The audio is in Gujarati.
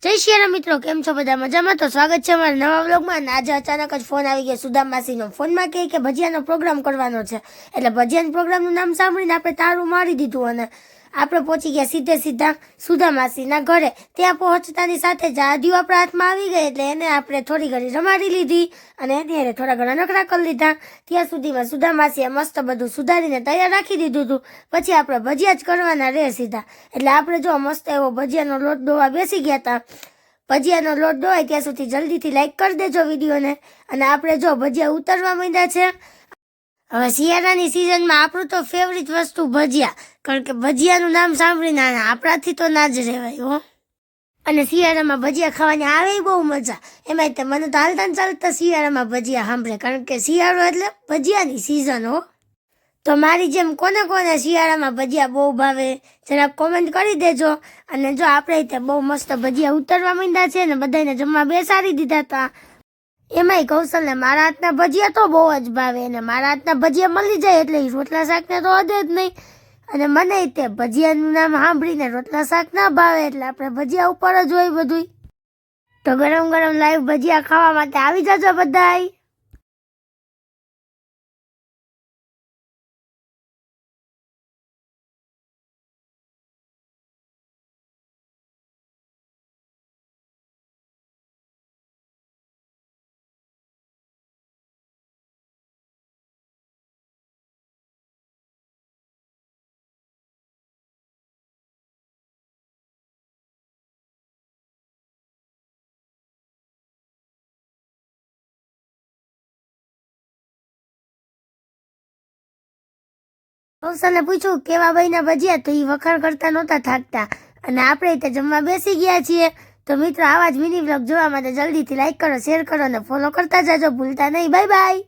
જય શિયાળા મિત્રો, કેમ છો બધા? મજામાં? તો સ્વાગત છે અમારા નવા વ્લોગમાં. આજે અચાનક જ ફોન આવી ગયો સુદામ માસીનો. ફોનમાં કહે કે ભજીયાનો પ્રોગ્રામ કરવાનો છે. એટલે ભજીયાના પ્રોગ્રામનું નામ સાંભળીને આપણે તારું મારી દીધું અને આપણે પહોંચી ગયા સીધા સુદામ માસીના ઘરે. ત્યાં પહોંચતાની સાથે જ આદિઓ આપણા હાથમાં આવી ગઈ એટલે એને આપણે થોડી ઘણી રમાડી લીધી અને એની હારે થોડા ઘણા નખરા કરી લીધા. ત્યાં સુધીમાં સુદામ માસીએ મસ્ત બધું સુધારીને તૈયાર રાખી દીધું હતું. પછી આપણે ભજીયા જ કરવાના રહે સીધા. એટલે આપણે જો મસ્ત એવો ભજીયાનો લોટ દોવા બેસી ગયા હતા. ભજીયાનો લોટ દોવાય ત્યાં સુધી જલ્દીથી લાઈક કરી દેજો વિડીયોને. અને આપણે જો ભજીયા ઉતરવા માંડ્યા છે. હવે શિયાળાની સિઝનમાં આપણું તો ફેવરિટ વસ્તુ ભજીયા, કારણ કે ભજીયાનું નામ સાંભળીને આપણાથી તો ના જ રહેવાય હો. અને શિયાળામાં ભજીયા ખાવાની આવે બહુ મજા. એમાંય તે મને તો હાલતા ને ચાલતા શિયાળામાં ભજીયા સાંભળે, કારણ કે શિયાળો એટલે ભજીયાની સિઝન હો. તો મારી જેમ કોને કોને શિયાળામાં ભજીયા બહુ ભાવે જરાક કોમેન્ટ કરી દેજો. અને જો આપણે તે બહુ મસ્ત ભજીયા ઉતરવા માંડ્યા છે ને બધાને જમવા બેસાડી દીધા હતા. એમાંય કૌશલને મારા હાથના ભજીયા તો બહુ જ ભાવે, અને મારા હાથના ભજીયા મળી જાય એટલે રોટલા શાકને તો હદે જ નહીં. અને મને તે ભજીયાનું નામ સાંભળીને રોટલા શાક ના ભાવે એટલે આપણે ભજીયા ઉપર જ હોય બધું. તો ગરમ ગરમ લાઈવ ભજીયા ખાવા માટે આવી જાજો બધાય. કૌશલને પૂછ્યું કેવા ભાઈના ભજીયા, તો એ વખાણ કરતા નહોતા થાકતા. અને આપણે તે જમવા બેસી ગયા છીએ. તો મિત્રો, આવા જ મિની વ્લોગ જોવા માટે જલ્દીથી લાઈક કરો, શેર કરો અને ફોલો કરતા જાજો ભૂલતા નહીં. Bye bye.